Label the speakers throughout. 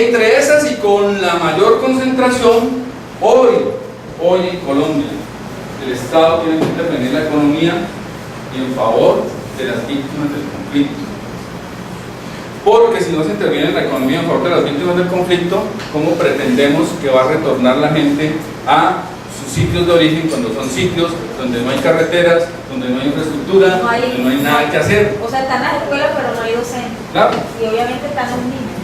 Speaker 1: Entre esas y con la mayor concentración, hoy en Colombia, el Estado tiene que intervenir en la economía y en favor de las víctimas del conflicto. Porque si no se interviene en la economía en favor de las víctimas del conflicto, ¿cómo pretendemos que va a retornar la gente a sus sitios de origen cuando son sitios donde no hay carreteras, donde no hay infraestructura, donde no hay nada que hacer?
Speaker 2: O sea, están las escuelas pero no hay docentes.
Speaker 1: Claro.
Speaker 2: Y obviamente están los niños.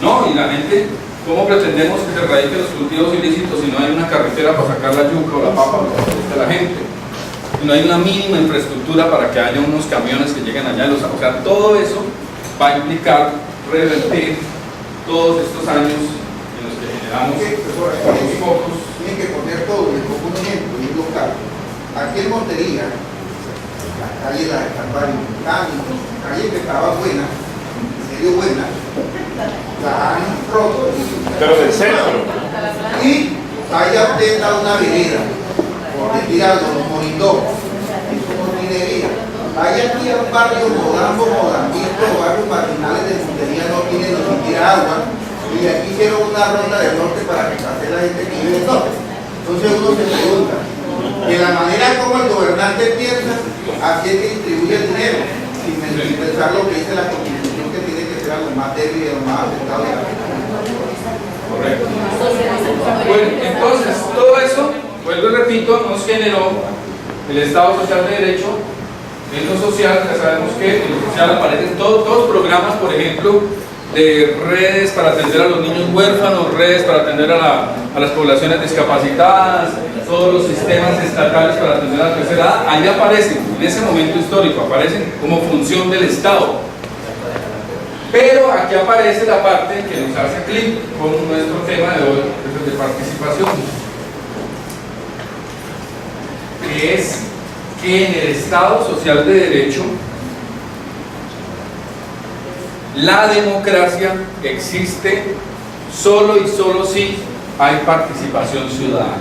Speaker 1: No, y la gente, ¿cómo pretendemos que se erradiquen los cultivos ilícitos si no hay una carretera para sacar la yuca o la papa o lo que guste la gente? Si no hay una mínima infraestructura para que haya unos camiones que lleguen allá, o sea, todo eso va a implicar revertir todos estos años en los que generamos los focos.
Speaker 3: Tienen que poner todo, les pongo un ejemplo, y es local. Aquí en Montería, la calle La de Calvario, la calle que estaba buena, en serio buena, la han roto.
Speaker 4: Pero del centro.
Speaker 3: Y haya usted dado una vereda, por decir algo, los monitores, es como minería. Hay aquí un barrio Mogambo, Modambito, barrios marginales de Montería no tienen ni siquiera agua, y aquí hicieron una ronda del norte para que pase la gente que vive del norte. Entonces uno se pregunta, de la manera como el gobernante piensa, así es que distribuye el dinero, sin pensar lo que dice la Constitución, que tiene que ser a lo más débil y a lo más afectado de la gente.
Speaker 1: Correcto. Bueno, entonces, todo eso, vuelvo y repito, nos generó el Estado Social de Derecho. En lo social, ya sabemos que en lo social aparecen todos programas, por ejemplo, de redes para atender a los niños huérfanos, redes para atender a las poblaciones discapacitadas, todos los sistemas estatales para atender a la tercera edad. Ahí aparecen, en ese momento histórico, aparecen como función del Estado. Pero aquí aparece la parte que nos hace clic con nuestro tema de hoy, que es de participación, que es que en el Estado Social de Derecho la democracia existe solo y solo si hay participación ciudadana.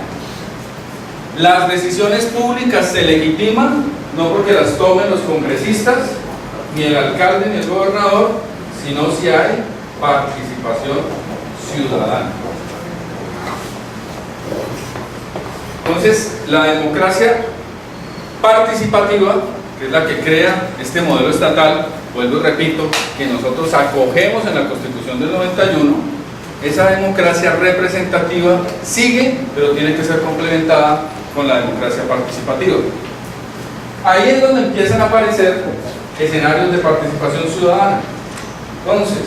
Speaker 1: Las decisiones públicas se legitiman no porque las tomen los congresistas, ni el alcalde ni el gobernador, sino si hay participación ciudadana. Entonces, la democracia participativa, que es la que crea este modelo estatal, vuelvo y repito, que nosotros acogemos en la Constitución del 91, esa democracia representativa sigue, pero tiene que ser complementada con la democracia participativa. Ahí es donde empiezan a aparecer escenarios de participación ciudadana. Entonces,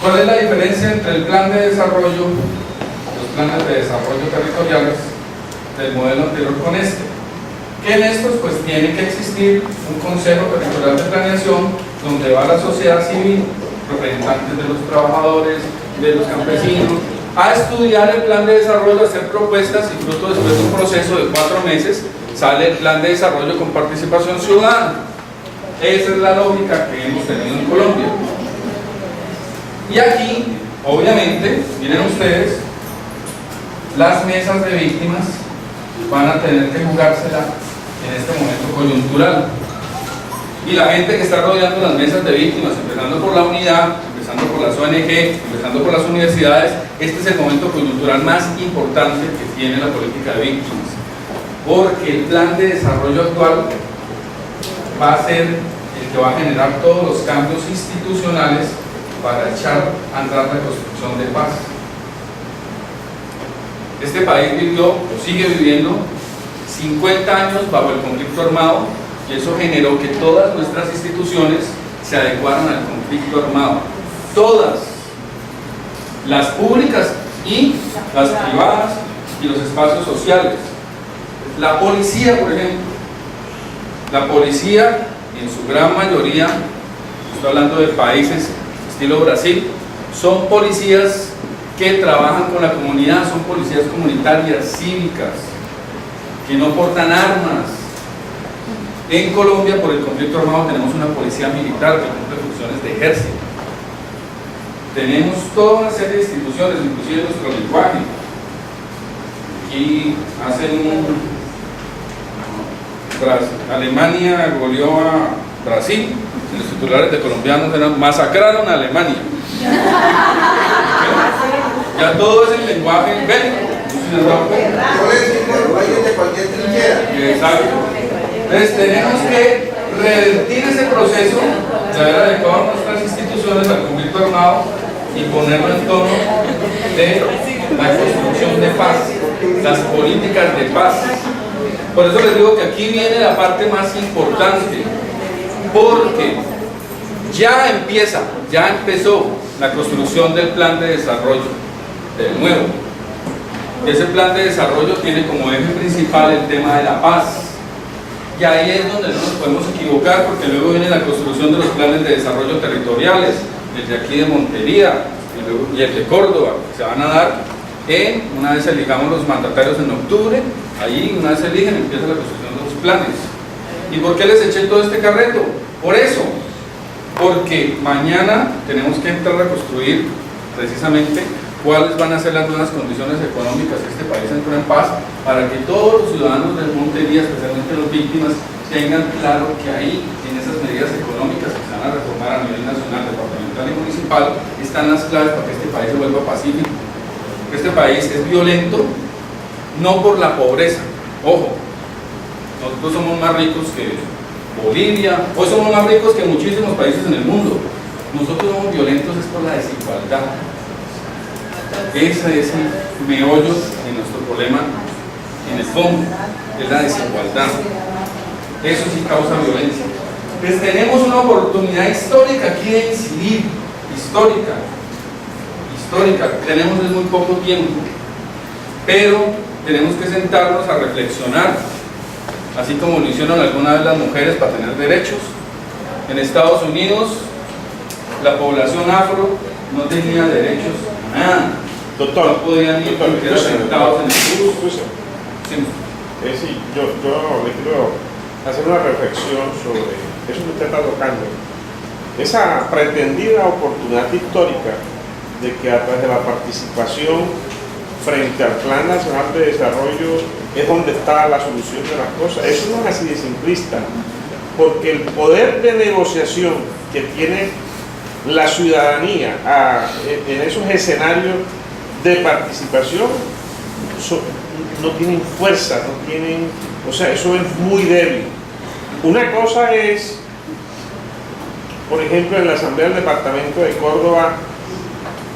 Speaker 1: ¿cuál es la diferencia entre el plan de desarrollo, los planes de desarrollo territoriales del modelo anterior con este? Que en estos pues tiene que existir un consejo territorial de planeación donde va la sociedad civil, representantes de los trabajadores, de los campesinos, a estudiar el plan de desarrollo, a hacer propuestas y fruto después de un proceso de 4 meses sale el plan de desarrollo con participación ciudadana. Esa es la lógica que hemos tenido en Colombia. Y aquí, obviamente, miren ustedes, las mesas de víctimas van a tener que jugársela en este momento coyuntural. Y la gente que está rodeando las mesas de víctimas, empezando por la unidad, empezando por las ONG, empezando por las universidades, este es el momento coyuntural más importante que tiene la política de víctimas. Porque el plan de desarrollo actual va a ser el que va a generar todos los cambios institucionales para echar a andar la construcción de paz. Este país vivió, o sigue viviendo, 50 años bajo el conflicto armado, y eso generó que todas nuestras instituciones se adecuaran al conflicto armado. Todas, las públicas y las privadas y los espacios sociales. La policía, por ejemplo, la policía en su gran mayoría, estoy hablando de países estilo Brasil, son policías que trabajan con la comunidad, son policías comunitarias, cívicas, que no portan armas. En Colombia, por el conflicto armado, tenemos una policía militar que cumple funciones de ejército. Tenemos toda una serie de instituciones, inclusive nuestro lenguaje. Aquí hacen Alemania goleó a Brasil, los titulares de colombianos eran masacraron a Alemania. Ya todo es en lenguaje bélico.
Speaker 3: Yo le digo, bueno, vayan de cualquier trinchera.
Speaker 1: Exacto. Entonces tenemos que revertir ese proceso de haber adecuado nuestras instituciones al conflicto armado y ponerlo en tono de la construcción de paz, las políticas de paz. Por eso les digo que aquí viene la parte más importante, porque ya empezó la construcción del plan de desarrollo del nuevo. Ese plan de desarrollo tiene como eje principal el tema de la paz. Y ahí es donde no nos podemos equivocar, porque luego viene la construcción de los planes de desarrollo territoriales, el de aquí de Montería y el de Córdoba, que se van a dar una vez elijamos los mandatarios en octubre, ahí una vez se eligen empieza la construcción de los planes. ¿Y por qué les eché todo este carreto? Por eso, porque mañana tenemos que entrar a construir precisamente cuáles van a ser las nuevas condiciones económicas que este país entre en paz, para que todos los ciudadanos de Montería, especialmente las víctimas, tengan claro que ahí, en esas medidas económicas que se van a reformar a nivel nacional, departamental y municipal, están las claves para que este país se vuelva pacífico. Este país es violento, no por la pobreza, ojo, nosotros somos más ricos que Bolivia, hoy somos más ricos que muchísimos países en el mundo. Nosotros somos violentos es por la desigualdad. Ese es el meollo de nuestro problema en el fondo, es la desigualdad. Eso sí causa violencia. Pues tenemos una oportunidad histórica aquí de incidir, histórica, tenemos es muy poco tiempo, pero tenemos que sentarnos a reflexionar, así como lo hicieron alguna vez las mujeres para tener derechos. En Estados Unidos, la población afro no tenía derechos a nada.
Speaker 4: Doctor,
Speaker 1: no podían ir porque eran sentados en el bus. Sí.
Speaker 4: Es decir, yo le quiero hacer una reflexión sobre eso que usted está tocando. Esa pretendida oportunidad histórica de que a través de la participación frente al Plan Nacional de Desarrollo es donde está la solución de las cosas. Eso no es así de simplista, porque el poder de negociación que tiene la ciudadanía en esos escenarios de participación no tienen fuerza, no tienen, o sea, eso es muy débil. Una cosa es, por ejemplo, en la Asamblea del Departamento de Córdoba,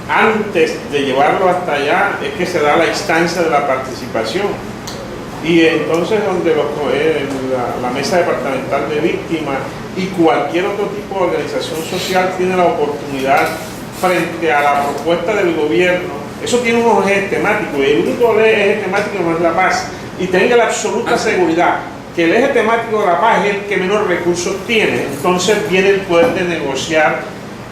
Speaker 4: antes de llevarlo hasta allá, es que se da la instancia de la participación. Y entonces donde la Mesa Departamental de Víctimas y cualquier otro tipo de organización social tiene la oportunidad frente a la propuesta del gobierno. Eso tiene unos ejes temáticos y el único eje temático no es la paz. Y tenga la absoluta seguridad que el eje temático de la paz es el que menos recursos tiene. Entonces viene el poder de negociar,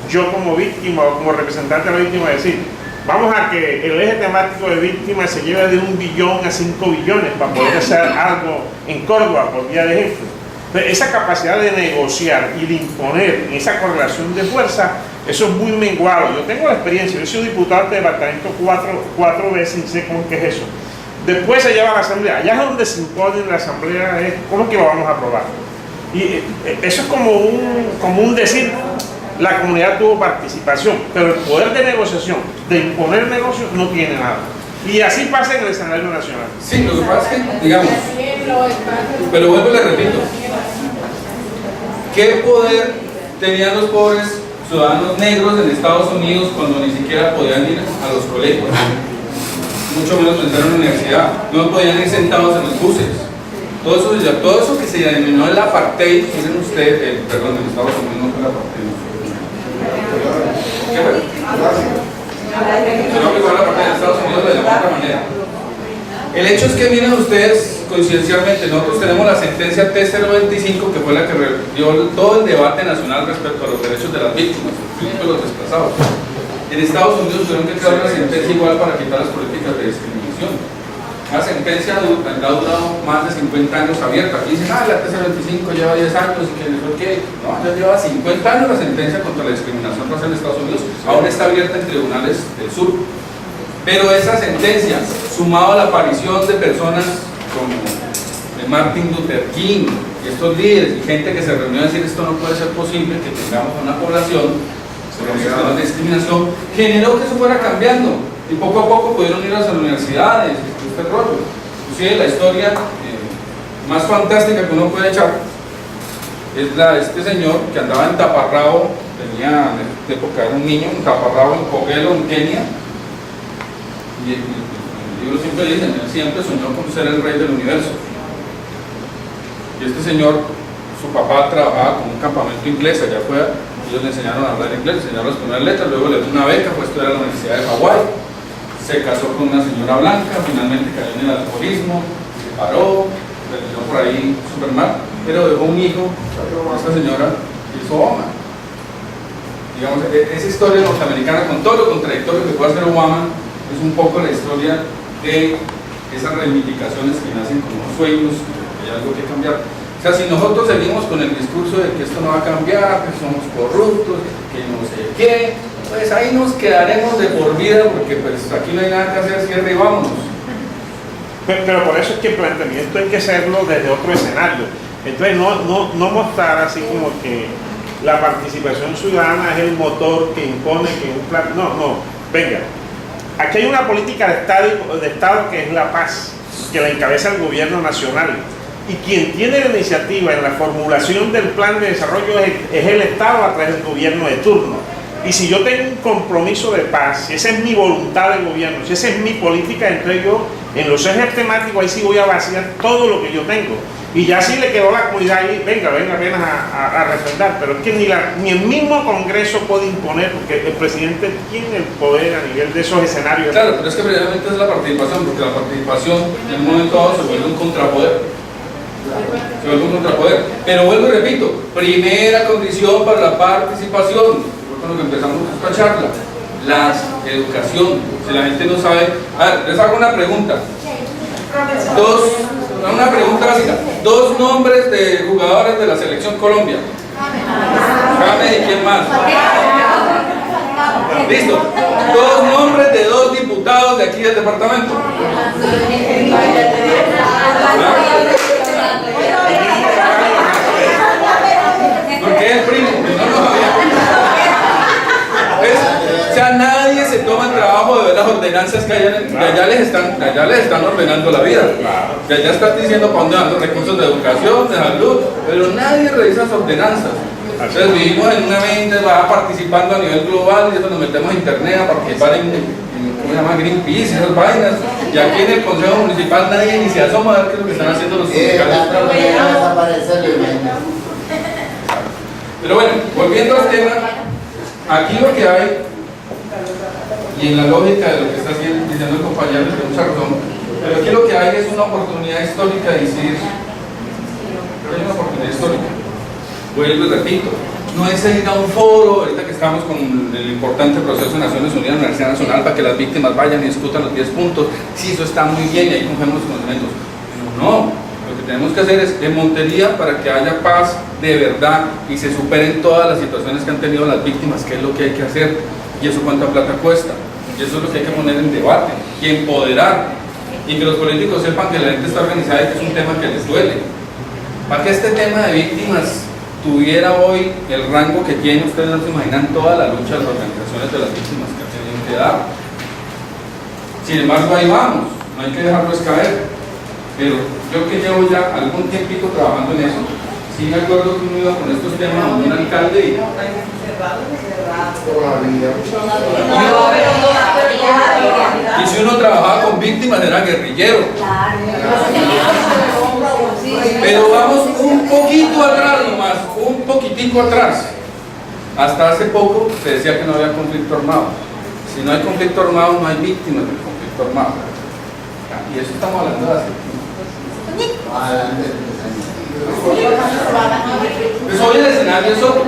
Speaker 4: yo como víctima o como representante de la víctima, decir, vamos a que el eje temático de víctimas se lleve de 1 billón a 5 billones para poder hacer algo en Córdoba, por vía de ejemplo. Entonces, esa capacidad de negociar y de imponer en esa correlación de fuerza, eso es muy menguado. Yo tengo la experiencia, yo he sido diputado de departamento cuatro veces y sé cómo que es eso. Después se lleva a la asamblea, allá es donde se impone en la asamblea, es cómo que lo vamos a aprobar. Y eso es como un decir, la comunidad tuvo participación, pero el poder de negociación, de imponer negocios, no tiene nada. Y así pasa en el escenario nacional.
Speaker 1: Sí, lo que pasa es que, digamos, pero vuelvo y le repito, ¿qué poder tenían los pobres ciudadanos negros en Estados Unidos cuando ni siquiera podían ir a los colegios? Mucho menos entrar en la universidad, no podían ir sentados en los buses. Todo eso que se denominó el apartheid, miren ustedes, perdón, en Estados Unidos no fue el apartheid. ¿Qué fue? Creo que fue el apartheid en Estados Unidos de la otra manera. El hecho es que miren ustedes, coincidencialmente, nosotros tenemos la sentencia T025, que fue la que dio todo el debate nacional respecto a los derechos de las víctimas, incluso los desplazados. En Estados Unidos tuvieron que crear una sentencia igual para quitar las políticas de discriminación. La sentencia ha durado más de 50 años abierta. Aquí dicen, la T025 lleva 10 años y que no, ¿qué? No, ya lleva 50 años la sentencia contra la discriminación racial en Estados Unidos. Ahora está abierta en tribunales del sur. Pero esa sentencia, sumado a la aparición de personas como Martin Luther King, y estos líderes y gente que se reunió a decir esto no puede ser posible, que tengamos una población con sistemas de discriminación, generó que eso fuera cambiando, y poco a poco pudieron ir a las universidades, este rollo. Inclusive la historia más fantástica que uno puede echar es la de este señor que andaba en taparrabo, tenía en esta época era un niño, en taparrabo en Kogelo, en Kenia, y el libro siempre dice, él siempre soñó con ser el rey del universo. Y este señor, su papá trabajaba con un campamento inglés allá afuera, ellos le enseñaron a hablar inglés, le enseñaron las primeras letras, luego le dio una beca, fue a estudiar a la Universidad de Hawái, se casó con una señora blanca, finalmente cayó en el alcoholismo, se paró, terminó por ahí súper mal, pero dejó un hijo, esta señora hizo Obama. Digamos, esa historia norteamericana, con todo lo contradictorio que puede hacer Obama, es un poco la historia de esas reivindicaciones que nacen como sueños, que hay algo que cambiar. O sea, si nosotros seguimos con el discurso de que esto no va a cambiar, que somos corruptos, que no sé qué, pues ahí nos quedaremos de por vida, porque pues aquí no hay nada que hacer, cierre y vámonos.
Speaker 4: Pero por eso es que el planteamiento hay que hacerlo desde otro escenario. Entonces no mostrar así como que la participación ciudadana es el motor que impone que un plan... No, venga. Aquí hay una política de Estado que es la paz, que la encabeza el gobierno nacional. Y quien tiene la iniciativa en la formulación del plan de desarrollo es el Estado a través del gobierno de turno. Y si yo tengo un compromiso de paz, si esa es mi voluntad del gobierno, si esa es mi política, entonces yo en los ejes temáticos ahí sí voy a vaciar todo lo que yo tengo. Y ya sí le quedó a la comunidad ahí, venga apenas a refrendar, pero es que ni el mismo Congreso puede imponer, porque el presidente tiene el poder a nivel de esos escenarios.
Speaker 1: Claro, pero es que precisamente es la participación, porque la participación en un momento dado se vuelve un contrapoder. Se vuelve un contrapoder. Pero vuelvo y repito, primera condición para la participación, fue con lo que empezamos esta charla, la educación. Si la gente no sabe, a ver, les hago una pregunta. Una pregunta básica. 2 nombres de jugadores de la selección Colombia. James y quién más. Listo. 2 nombres de 2 diputados de aquí del departamento. Porque es primo, no lo sabía. O sea, nadie se toma el trabajo de ver las ordenanzas que allá les están ordenando la vida. Que allá están diciendo para dónde van los recursos de educación, de salud, pero nadie revisa las ordenanzas. Entonces vivimos en una mente, va participando a nivel global y después nos metemos a internet a participar en ¿cómo se llama? Greenpeace, esas vainas. Y aquí en el Consejo Municipal nadie ni se asoma a ver qué es lo que están haciendo los comunicados. Pero bueno, volviendo al tema, aquí lo que hay, y en la lógica de lo que está diciendo el compañero, tiene mucha razón, pero aquí lo que hay es una oportunidad histórica de decidir. Hay una oportunidad histórica. Vuelvo y repito, no es ir a un foro, ahorita que estamos con el importante proceso de Naciones Unidas, Universidad Nacional, para que las víctimas vayan y discutan los 10 puntos, sí, eso está muy bien y ahí cogemos los conocimientos. Pero no, lo que tenemos que hacer es en Montería para que haya paz de verdad y se superen todas las situaciones que han tenido las víctimas, qué es lo que hay que hacer y eso cuánta plata cuesta. Y eso es lo que hay que poner en debate y empoderar y que los políticos sepan que la gente está organizada y que es un tema que les duele. Para que este tema de víctimas tuviera hoy el rango que tiene, ustedes no se imaginan toda la lucha de las organizaciones de las víctimas que han tenido que dar. Sin embargo, ahí vamos, no hay que dejarlos caer. Pero yo que llevo ya algún tiempito trabajando en eso, sí me acuerdo que uno iba con estos temas a un alcalde y si uno trabajaba con víctimas era guerrillero. Pero vamos un poquito atrás nomás, un poquitico atrás. Hasta hace poco se decía que no había conflicto armado. Si no hay conflicto armado, no hay víctimas del conflicto armado. Y eso estamos hablando de hace tiempo. Pues hoy el escenario es otro.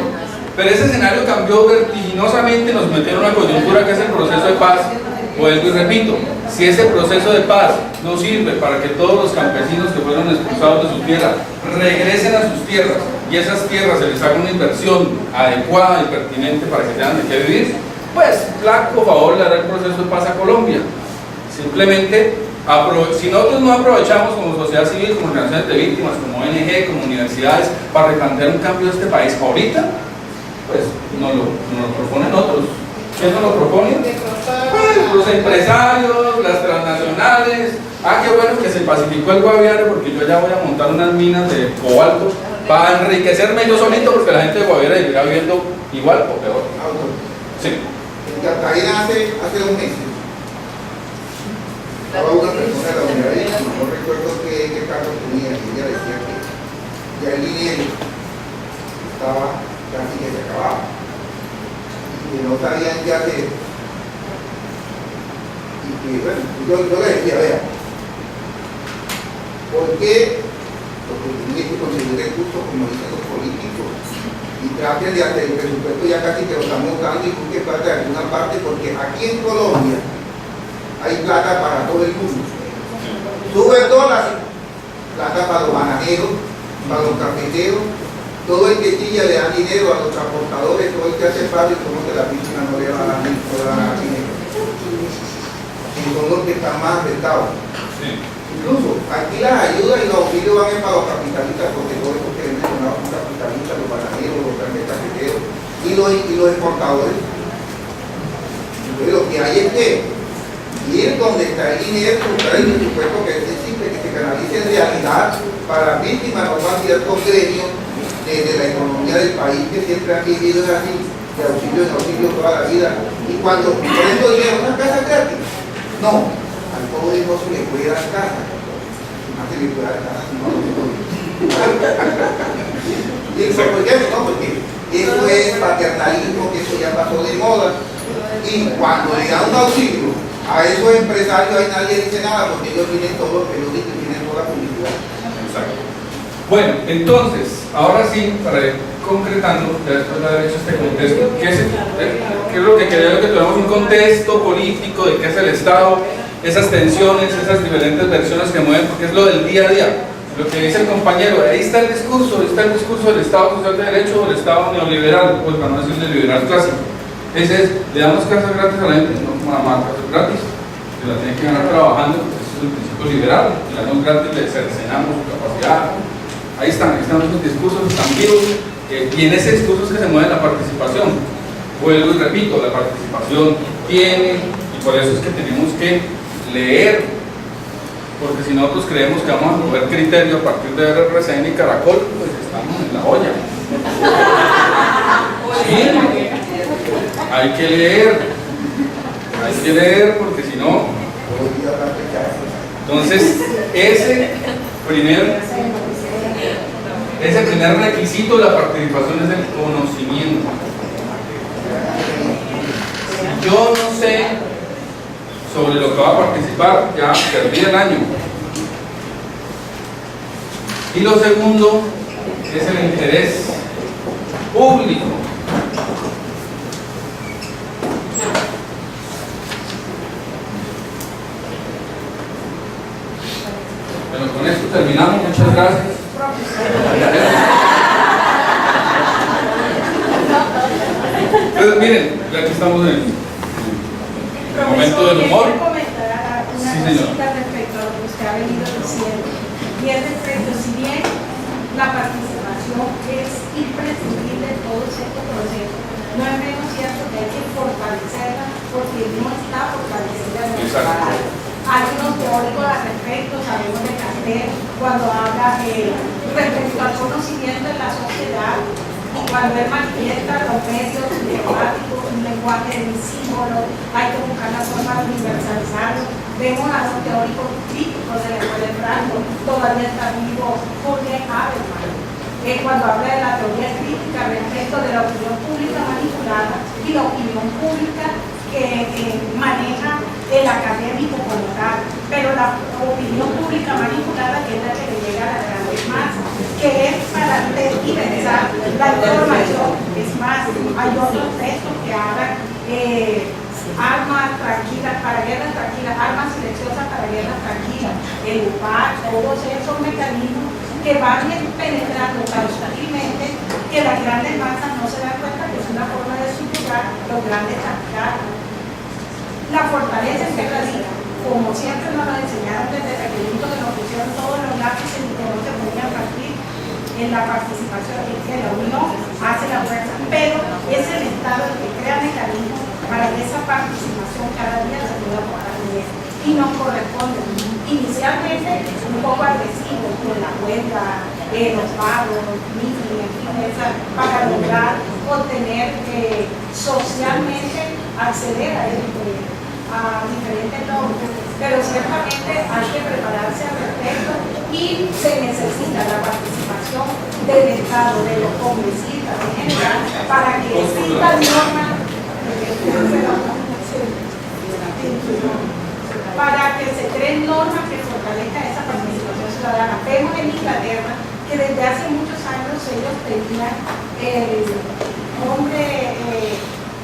Speaker 1: Pero ese escenario cambió vertiginosamente, nos metió en una coyuntura que es el proceso de paz. Vuelvo y repito, si ese proceso de paz no sirve para que todos los campesinos que fueron expulsados de su tierra regresen a sus tierras y esas tierras se les haga una inversión adecuada y pertinente para que tengan de qué vivir, pues flaco favor le hará el proceso de paz a Colombia. Simplemente Si nosotros no aprovechamos como sociedad civil, como organizaciones de víctimas, como ONG, como universidades, para replantear un cambio de este país ahorita, pues nos lo proponen otros. ¿Quién nos lo propone? Pues los empresarios, las transnacionales. Qué bueno que se pacificó el Guaviare, porque yo ya voy a montar unas minas de cobalto para enriquecerme yo solito, porque la gente de Guaviare seguirá viviendo igual o peor. Sí.
Speaker 3: En Cartagena hace 2 meses estaba una persona de la unidad de víctimas, no recuerdo qué cargo tenía, y ella decía que ya el dinero estaba casi que se acababa y que no sabían qué hacer. Y que, bueno, yo le decía, vea, ¿por qué? Porque tiene que conseguir recursos, como dicen los políticos, y traten de hacer el presupuesto, ya casi que lo estamos dando y busquen parte de alguna parte, porque aquí en Colombia hay plata para todo el mundo. Sube el dólar, plata para los bananeros, para los cafeteros, todo el que chilla le dan dinero a los transportadores, todo el que hace paro y como que la víctima no le va a dar dinero. Y son los que están más afectados.
Speaker 1: Sí.
Speaker 3: Incluso aquí las ayudas y los auxilios van para los capitalistas, porque todos estos que he mencionado son capitalistas, los bananeros, los grandes cafeteros y los exportadores. Entonces lo que hay es que ir donde está el dinero, buscar el presupuesto que es simple, que se canalice en realidad para las víctimas, no para ciertos gremios de la economía del país que siempre han vivido así, de auxilio en auxilio toda la vida. Y cuando por eso dijeron una casa gratis, no, al pobre no se le puede dar casa, no se le puede dar casa, no se puede. ¿Y eso por qué? No, porque eso es paternalismo, que eso ya pasó de moda. Y cuando le dan un auxilio a esos empresarios, ahí nadie dice nada, porque ellos tienen todo el periódico y tienen toda la publicidad.
Speaker 1: Exacto. Bueno, entonces, ahora sí, para ir concretando, ya después de haber hecho este contexto, ¿qué es lo que quería? Que tuviéramos un contexto político de qué es el Estado, esas tensiones, esas diferentes versiones que mueven, porque es lo del día a día. Lo que dice el compañero, ahí está el discurso del Estado social de derecho o del Estado neoliberal, pues para no decir del liberal clásico. Ese es, le damos casas gratis a la gente, no nada más casas gratis, se la tiene que ganar trabajando, ese es el principio liberal, le damos gratis, le cercenamos su capacidad. Ahí están esos discursos, están vivos, y en ese discurso es que se mueve la participación. Vuelvo y repito, la participación tiene, y por eso es que tenemos que leer, porque si nosotros creemos que vamos a mover criterio a partir de RCN y Caracol, pues estamos en la olla. Sí, hay que leer porque si no. Entonces, ese primer requisito de la participación es el conocimiento. Yo no sé sobre lo que va a participar, ya perdí el año. Y lo segundo es el interés público. Bueno, con esto terminamos. Muchas gracias. Entonces, miren, ya que estamos en el momento del humor.
Speaker 2: Quiero comentar una cosita respecto a lo que usted ha venido diciendo. Y es respecto, si bien la participación es imprescindible en todos estos procesos, no es menos cierto que hay que fortalecerla porque no está fortalecida en el salario. Hay unos teóricos al respecto, sabemos de Castel, cuando habla respecto al conocimiento en la sociedad, y cuando él manifiesta los medios diplomáticos, un lenguaje de símbolos, hay que buscar la forma de universalizarlo. Vemos a los teóricos críticos de la escuela de Franco, todavía está vivo Julián Habermas, cuando habla de la teoría crítica respecto de la opinión pública manipulada y la opinión pública que maneja el académico como tal, pero la opinión pública manipulada que es la que le llega a las grandes masas, que es para tergiversar la información. Es más, hay otros textos que hablan armas tranquilas para guerras tranquilas, armas silenciosas para guerras tranquilas, el UPAC, todos esos mecanismos que van penetrando tan sutilmente que las grandes masas no se dan cuenta que es una forma de subyugar los grandes capitales. La fortaleza es que radica como siempre nos lo enseñaron desde pequeñitos, que nos pusieron todos los lápices y que no se podían partir, en la participación, que la unión hace la fuerza, pero es el Estado el que crea mecanismos para que esa participación cada día se pueda fortalecer y nos corresponde. Inicialmente un poco agresivo con la huelga, los pagos, para lograr obtener socialmente acceder a diferentes logros, pero ciertamente hay que prepararse al respecto y se necesita la participación del Estado, de los congresistas en general, para que existan normas para que se creen normas que fortalezcan esa participación ciudadana. Vemos en Inglaterra que desde hace muchos años ellos tenían el hombre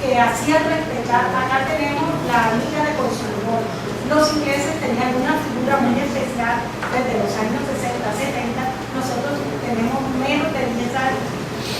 Speaker 2: que hacía respetar. Acá tenemos la Liga de Consumidores. Los ingleses tenían una figura muy especial desde los años 60, 70. Nosotros tenemos menos de 10 años.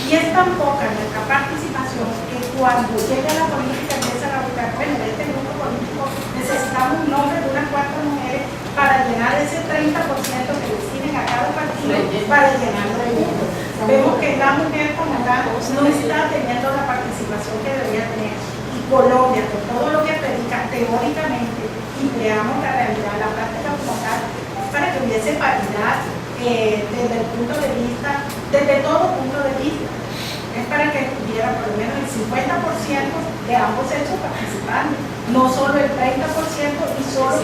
Speaker 2: Y es tan poca nuestra participación que cuando llega la política empiezan a buscar, bueno, de este grupo político necesitamos un nombre de unas 4 mujeres para llenar ese 30% que deciden a cada partido para llenarlo de votos. Vemos que la mujer como tal no está teniendo la participación que debería tener. Y Colombia, con todo lo que predica teóricamente, y creamos la realidad, la práctica como tal, para que hubiese paridad desde el punto de vista, desde todo punto de vista. Es para que estuviera por lo menos el 50% de ambos sexos participando, no solo el 30% y solo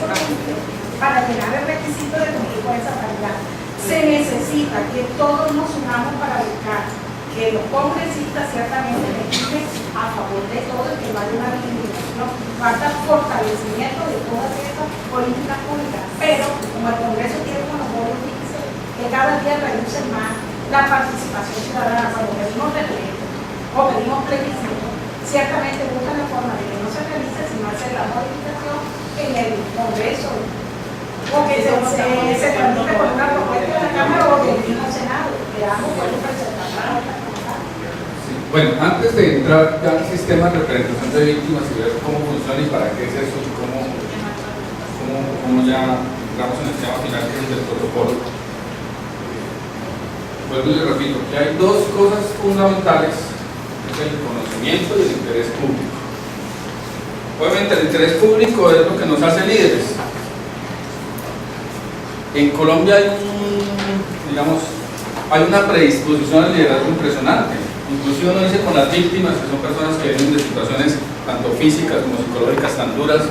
Speaker 2: para llenar el requisito de cumplir con esa paridad. Se necesita que todos nos unamos para buscar que los congresistas ciertamente legislen a favor de todo y que no haya una discriminación. Falta fortalecimiento de todas esas políticas públicas, pero como el Congreso tiene un monopolio que cada día reduce más la participación ciudadana, cuando pedimos referéndum o pedimos plebiscito, ciertamente buscan la forma de que no se realice, sino hacer la modificación en el Congreso, o que se tramite con una propuesta de la Cámara o del mismo Senado, que ambos pueden presentar la otra.
Speaker 1: Bueno, antes de entrar ya al sistema de representación de víctimas y ver cómo funciona y para qué es eso y cómo ya entramos en el tema final que es el del protocolo, vuelvo y le repito que hay dos cosas fundamentales, es el conocimiento y el interés público. Obviamente el interés público es lo que nos hace líderes. En Colombia hay una predisposición al liderazgo impresionante. Inclusive uno dice con las víctimas, que son personas que vienen de situaciones tanto físicas como psicológicas tan duras,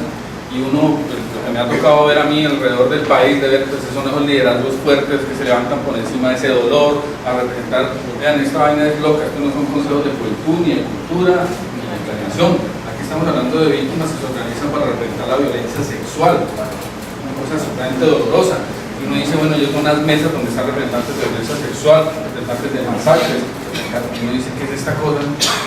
Speaker 1: y uno, pues, lo que me ha tocado ver a mí alrededor del país, de ver, pues, son esos liderazgos fuertes que se levantan por encima de ese dolor, a representar, vean, esta vaina es loca, esto no son consejos de juventud, ni de cultura, ni de planeación. Aquí estamos hablando de víctimas que se organizan para representar la violencia sexual, una cosa absolutamente dolorosa. Y uno dice, bueno, yo con unas mesas donde están representantes de violencia sexual, representantes de masacres, y uno dice, ¿qué es esta cosa?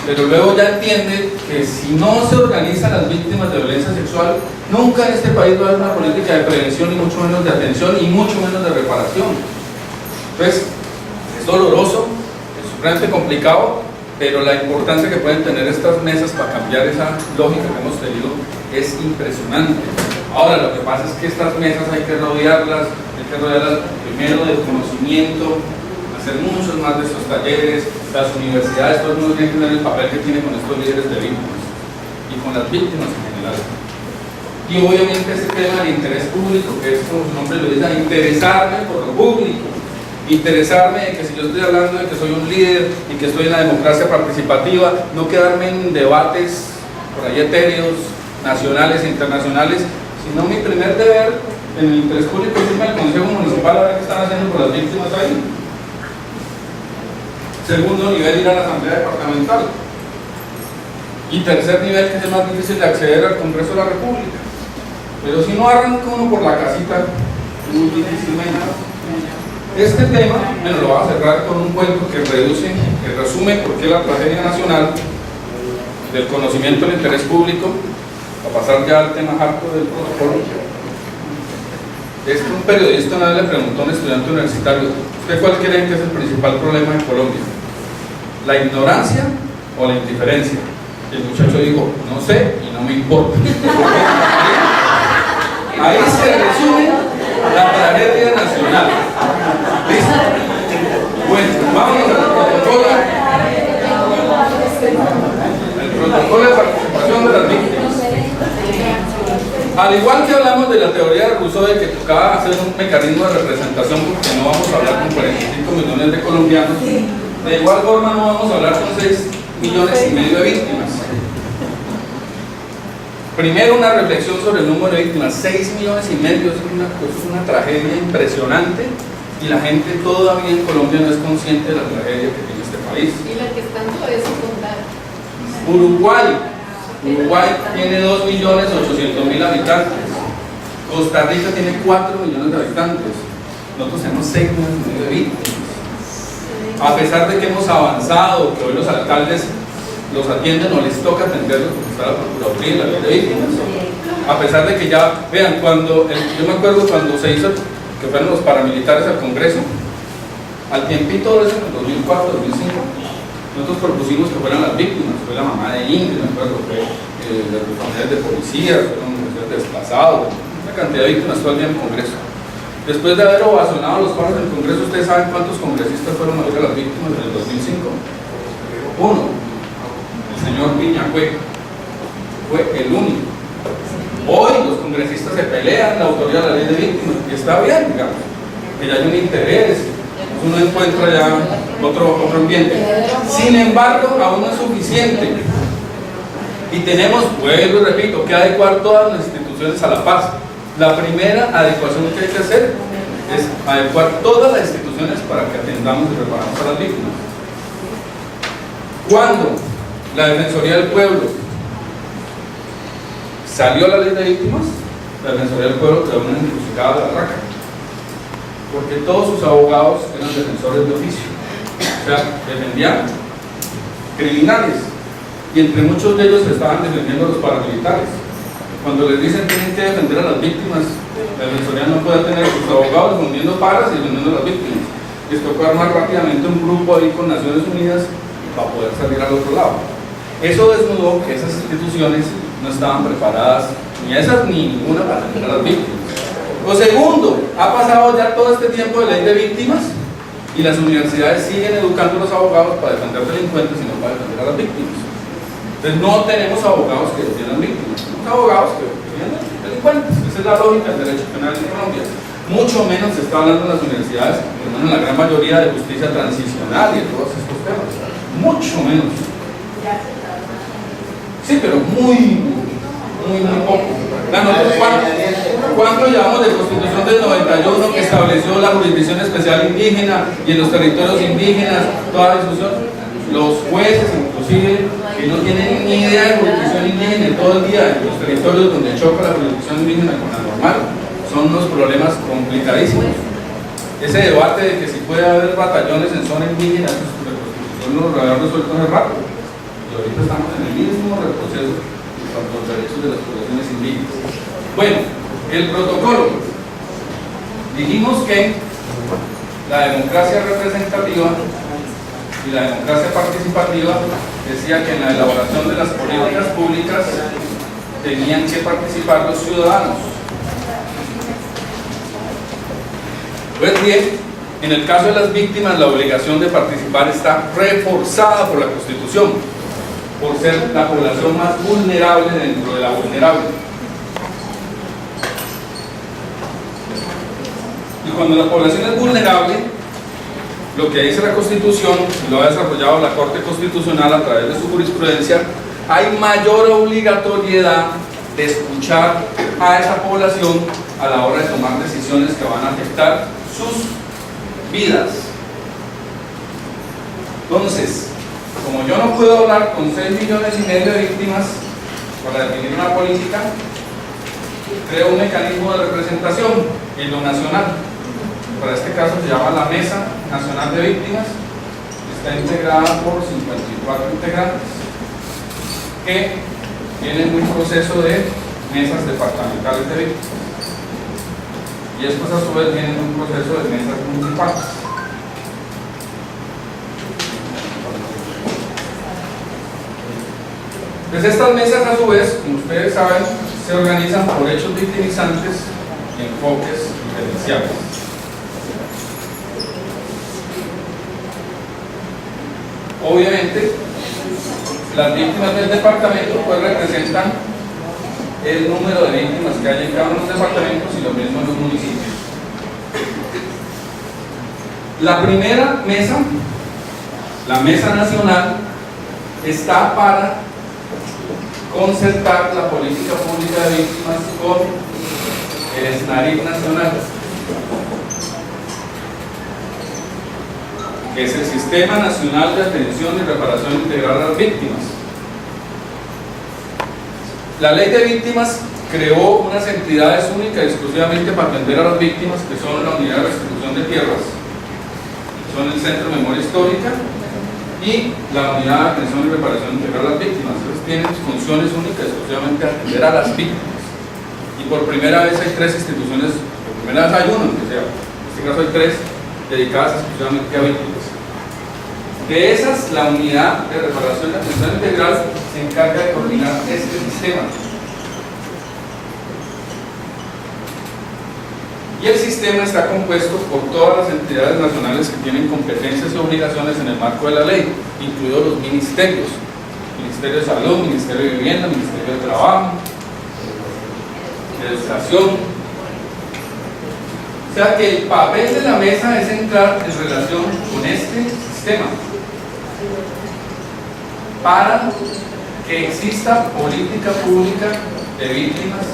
Speaker 1: Pero luego ya entiende que si no se organizan las víctimas de violencia sexual, nunca en este país va a haber una política de prevención, y mucho menos de atención, y mucho menos de reparación. Entonces, es doloroso, es realmente complicado, pero la importancia que pueden tener estas mesas para cambiar esa lógica que hemos tenido es impresionante. Ahora, lo que pasa es que estas mesas hay que rodearlas primero de conocimiento, hacer muchos más de estos talleres, las universidades, todo el mundo tiene que tener el papel que tiene con estos líderes de víctimas y con las víctimas en general. Y obviamente este tema del interés público, que es como su nombre lo dice, interesarme por lo público, interesarme en que si yo estoy hablando de que soy un líder y que estoy en la democracia participativa, no quedarme en debates por ahí etéreos, nacionales e internacionales, sino mi primer deber en el interés público es irme al Consejo Municipal a ver qué están haciendo con las víctimas ahí. Segundo nivel, ir a la Asamblea Departamental. Y tercer nivel, que es el más difícil de acceder, al Congreso de la República. Pero si no arranca uno por la casita, muy difícilmente. Este tema, bueno, lo voy a cerrar con un cuento que resume por qué la tragedia nacional del conocimiento del interés público, para pasar ya al tema harto del protocolo. Un periodista una vez le preguntó a un estudiante universitario, ¿usted cuál cree que es el principal problema en Colombia? ¿La ignorancia o la indiferencia? Y el muchacho dijo, no sé y no me importa. Ahí se resume la tragedia nacional. ¿Listo? Bueno, vamos al protocolo. El protocolo de participación de las víctimas. Al igual que hablamos de la teoría de Rousseau de que tocaba hacer un mecanismo de representación, porque no vamos a hablar con 45 millones de colombianos, de igual forma no vamos a hablar con 6,5 millones de víctimas. Primero, una reflexión sobre el número de víctimas. 6,5 millones es una tragedia impresionante, y la gente todavía en Colombia no es consciente de la tragedia que tiene este país.
Speaker 5: Y la que están todavía sin contar.
Speaker 1: Uruguay tiene 2,800,000 habitantes. Costa Rica tiene 4 millones de habitantes. Nosotros tenemos 6,5 millones de víctimas. A pesar de que hemos avanzado, que hoy los alcaldes los atienden o les toca atenderlos porque está la Procuraduría y la ley de víctimas. A pesar de que ya, vean, yo me acuerdo cuando se hizo, que fueron los paramilitares al Congreso, al tiempito de eso, en 2004, 2005, nosotros propusimos que fueran las víctimas. Fue la mamá de Ingrid, me acuerdo, fue las familias de policías, fueron desplazados, una cantidad de víctimas todo el día en el Congreso. Después de haber ovacionado los paros del Congreso, ¿ustedes saben cuántos congresistas fueron a ver a las víctimas en el 2005? Uno, el señor Piñacue, fue el único. Hoy los congresistas se pelean la autoría de la ley de víctimas, y está bien, digamos, que ya hay un interés, uno encuentra ya otro ambiente. Sin embargo, aún no es suficiente, y tenemos, vuelvo y repito, que adecuar todas las instituciones a la paz. La primera adecuación que hay que hacer es adecuar todas las instituciones para que atendamos y preparamos a las víctimas. Cuando la Defensoría del Pueblo salió la ley de víctimas, la Defensoría del Pueblo creó una encrucijada de la raca, porque todos sus abogados eran defensores de oficio, o sea, defendían criminales, y entre muchos de ellos estaban defendiendo a los paramilitares. Cuando les dicen tienen que defender a las víctimas, la Defensoría no puede tener a sus abogados defendiendo paras y defendiendo a las víctimas. Les tocó armar rápidamente un grupo ahí con Naciones Unidas para poder salir al otro lado. Eso desnudó que esas instituciones no estaban preparadas, ni esas ni ninguna, para defender a las víctimas. Lo segundo, ha pasado ya todo este tiempo de ley de víctimas y las universidades siguen educando a los abogados para defender delincuentes y no para defender a las víctimas. Entonces no tenemos abogados que defiendan víctimas, tenemos abogados que defiendan delincuentes. Esa es la lógica del derecho penal en Colombia. Mucho menos se está hablando en las universidades, por lo menos en la gran mayoría, de justicia transicional y de todos estos temas. Mucho menos. Sí, pero muy poco. ¿Cuánto llevamos de Constitución del 91 que estableció la jurisdicción especial indígena y en los territorios indígenas, toda la discusión? Los jueces, inclusive, que no tienen ni idea de jurisdicción indígena todo el día en los territorios donde choca la jurisdicción indígena con la normal, son unos problemas complicadísimos. Ese debate de que si puede haber batallones en zona indígena, la Constitución no lo había resuelto hace rato. Y ahorita estamos en el mismo retroceso para los derechos de las poblaciones indígenas. Bueno, el protocolo. Dijimos que la democracia representativa y la democracia participativa decía que en la elaboración de las políticas públicas tenían que participar los ciudadanos. Pues bien, en el caso de las víctimas, la obligación de participar está reforzada por la Constitución, por ser la población más vulnerable dentro de la vulnerable. Y cuando la población es vulnerable, lo que dice la Constitución, y lo ha desarrollado la Corte Constitucional a través de su jurisprudencia, hay mayor obligatoriedad de escuchar a esa población a la hora de tomar decisiones que van a afectar sus vidas. Entonces, como yo no puedo hablar con 6,5 millones de víctimas para definir una política, creo un mecanismo de representación en lo nacional. Para este caso se llama la Mesa Nacional de Víctimas, está integrada por 54 integrantes que tienen un proceso de mesas departamentales de víctimas y después a su vez tienen un proceso de mesas municipales. Pues estas mesas a su vez, como ustedes saben, se organizan por hechos victimizantes y enfoques diferenciados. Obviamente, las víctimas del departamento pues representan el número de víctimas que hay en cada uno de los departamentos y lo mismo en los municipios. La primera mesa, la mesa nacional, está para concertar la política pública de víctimas con el SNARIP nacional, que es el Sistema Nacional de Atención y Reparación Integral a las Víctimas. La Ley de Víctimas creó unas entidades únicas exclusivamente para atender a las víctimas, que son la Unidad de Restitución de Tierras, son el Centro de Memoria Histórica y la Unidad de Atención y Reparación Integral a las Víctimas. Entonces tienen funciones únicas exclusivamente a atender a las víctimas. Y por primera vez hay tres instituciones, por primera vez hay uno, en este caso hay tres, dedicadas exclusivamente a víctimas. De esas, la Unidad de Reparación y Atención Integral se encarga de coordinar este sistema. Y el sistema está compuesto por todas las entidades nacionales que tienen competencias y obligaciones en el marco de la ley, incluidos los ministerios: Ministerio de Salud, Ministerio de Vivienda, Ministerio de Trabajo, de Educación. O sea que el papel de la mesa es entrar en relación con este sistema para que exista política pública de víctimas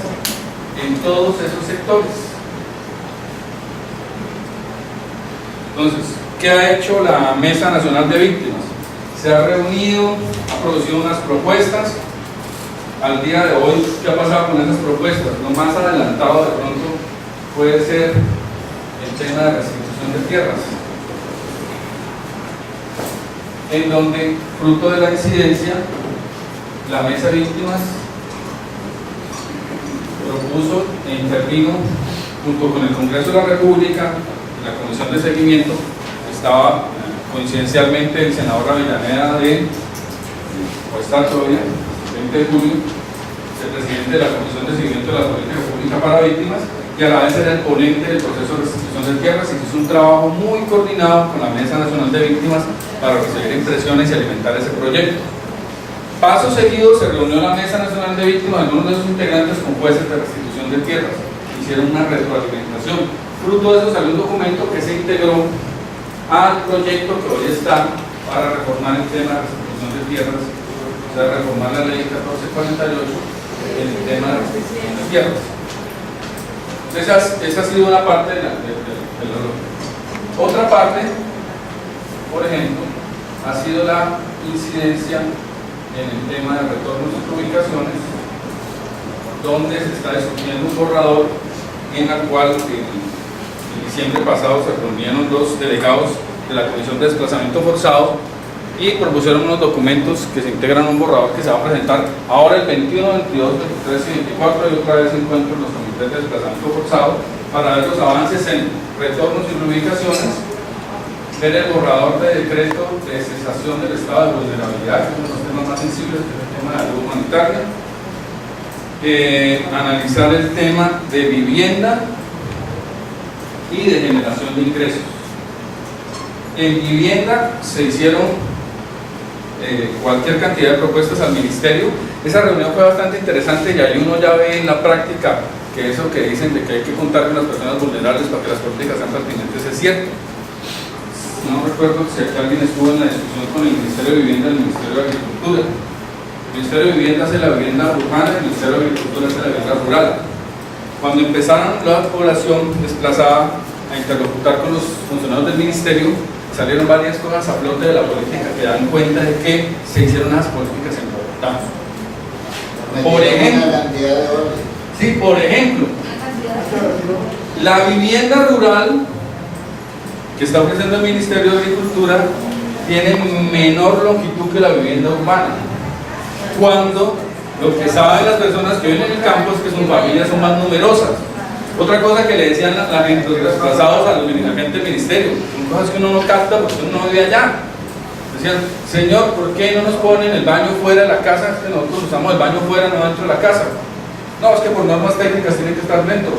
Speaker 1: en todos esos sectores. Entonces, ¿qué ha hecho la Mesa Nacional de Víctimas? Se ha reunido, ha producido unas propuestas. Al día de hoy, ¿qué ha pasado con esas propuestas? Lo más adelantado de pronto puede ser el tema de restitución de tierras, en donde, fruto de la incidencia, la Mesa de Víctimas propuso e intervino junto con el Congreso de la República. La comisión de seguimiento estaba coincidencialmente el senador Avellaneda o está todavía, el 20 de julio, el presidente de la Comisión de Seguimiento de la Política Pública para Víctimas, y a la vez era el ponente del proceso de restitución de tierras, y hizo un trabajo muy coordinado con la Mesa Nacional de Víctimas para recibir impresiones y alimentar ese proyecto. Paso seguido se reunió la Mesa Nacional de Víctimas, algunos de sus integrantes con jueces de restitución de tierras, hicieron una retroalimentación. Fruto de eso salió un documento que se integró al proyecto que hoy está para reformar el tema de restitución de tierras, o sea, reformar la ley 1448 en el tema de restitución de tierras. Entonces, esa ha sido una parte de la otra parte, por ejemplo, ha sido la incidencia en el tema de retornos y ubicaciones, donde se está discutiendo un borrador en el cual en diciembre pasado se reunieron los delegados de la Comisión de Desplazamiento Forzado y propusieron unos documentos que se integran a un borrador que se va a presentar ahora el 21, 22, 23 y 24, y otra vez encuentro en los comités de desplazamiento forzado para ver los avances en retornos y reubicaciones, ver el borrador de decreto de cesación del estado de vulnerabilidad, que es uno de los temas más sensibles, que es el tema de la ayuda humanitaria, analizar el tema de vivienda y de generación de ingresos. En vivienda se hicieron cualquier cantidad de propuestas al ministerio. Esa reunión fue bastante interesante y ahí uno ya ve en la práctica que eso que dicen de que hay que contar con las personas vulnerables para que las políticas sean pertinentes es cierto. No recuerdo si aquí alguien estuvo en la discusión con el Ministerio de Vivienda y el Ministerio de Agricultura. El Ministerio de Vivienda hace la vivienda urbana y el Ministerio de Agricultura hace la vivienda rural. Cuando empezaron la población desplazada a interlocutar con los funcionarios del ministerio, salieron varias cosas a flote de la política que dan cuenta de que se hicieron unas políticas en Bogotá. Por ejemplo, sí, por ejemplo, la vivienda rural que está ofreciendo el Ministerio de Agricultura tiene menor longitud que la vivienda urbana, cuando lo que saben las personas que viven en el campo es que sus familias son más numerosas. Otra cosa que le decían la gente, los desplazados a la gente del ministerio, son cosas que uno no capta porque uno no vive allá. Decían, señor, ¿por qué no nos ponen el baño fuera de la casa? Es que nosotros usamos el baño fuera, no dentro de la casa. No, es que por normas técnicas tienen que estar dentro.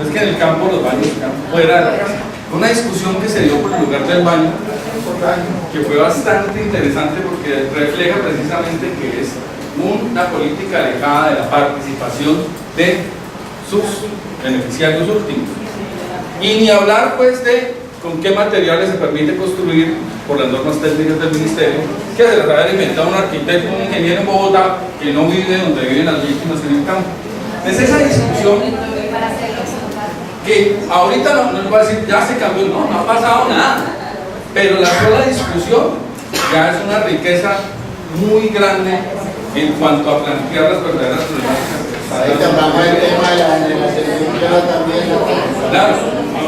Speaker 1: Es que en el campo los baños están fuera de la casa. Una discusión que se dio por el lugar del baño, que fue bastante interesante porque refleja precisamente que es una política alejada de la participación de sus beneficiarios últimos. Y ni hablar pues de con qué materiales se permite construir por las normas técnicas del ministerio, que se les haber inventado un arquitecto, un ingeniero en Bogotá que no vive donde viven las víctimas en el campo. Es esa discusión que ahorita no les voy a decir ya se cambió, no ha pasado nada, pero la sola discusión ya es una riqueza muy grande en cuanto a plantear las verdaderas problemáticas.
Speaker 3: Ahí tocamos el tema de la telenovela también.
Speaker 1: Claro,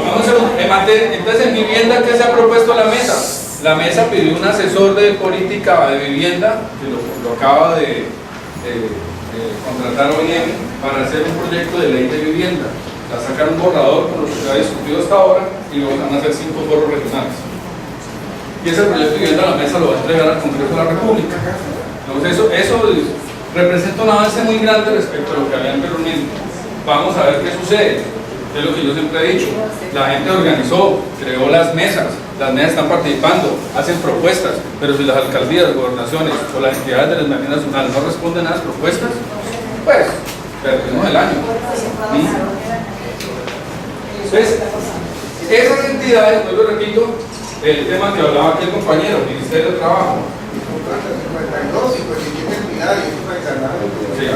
Speaker 1: vamos a ver, entonces en vivienda, ¿qué se ha propuesto la mesa? La mesa pidió un asesor de política de vivienda, que lo acaba de contratar OIM para hacer un proyecto de ley de vivienda. Va a sacar un borrador con lo que se ha discutido hasta ahora y luego van a hacer 5 foros regionales. Y ese proyecto de vivienda la mesa lo va a entregar al Congreso de la República. Entonces eso representa un avance muy grande respecto a lo que había anteriormente. Vamos a ver qué sucede. Es lo que yo siempre he dicho. La gente organizó, creó las mesas están participando, hacen propuestas, pero si las alcaldías, gobernaciones o las entidades de la Administración Nacional no responden a las propuestas, pues perdemos el año. ¿Sí? Entonces, esas entidades, yo lo repito, el tema que hablaba aquí el compañero, el Ministerio de Trabajo. Sí.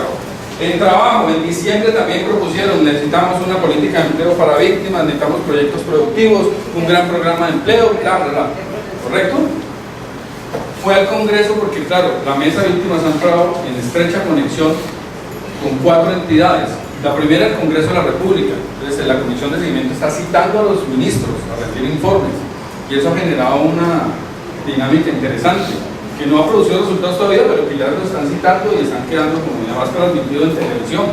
Speaker 1: En trabajo, en diciembre también propusieron, necesitamos una política de empleo para víctimas, necesitamos proyectos productivos, un gran programa de empleo, bla, bla, bla. ¿Correcto? Fue al Congreso porque, claro, la mesa de víctimas ha entrado en estrecha conexión con 4 entidades. La primera, el Congreso de la República. Entonces, la Comisión de Seguimiento está citando a los ministros a rendir informes y eso ha generado una dinámica interesante, que no ha producido resultados todavía, pero que ya lo están citando y están quedando como ya más transmitido en televisión.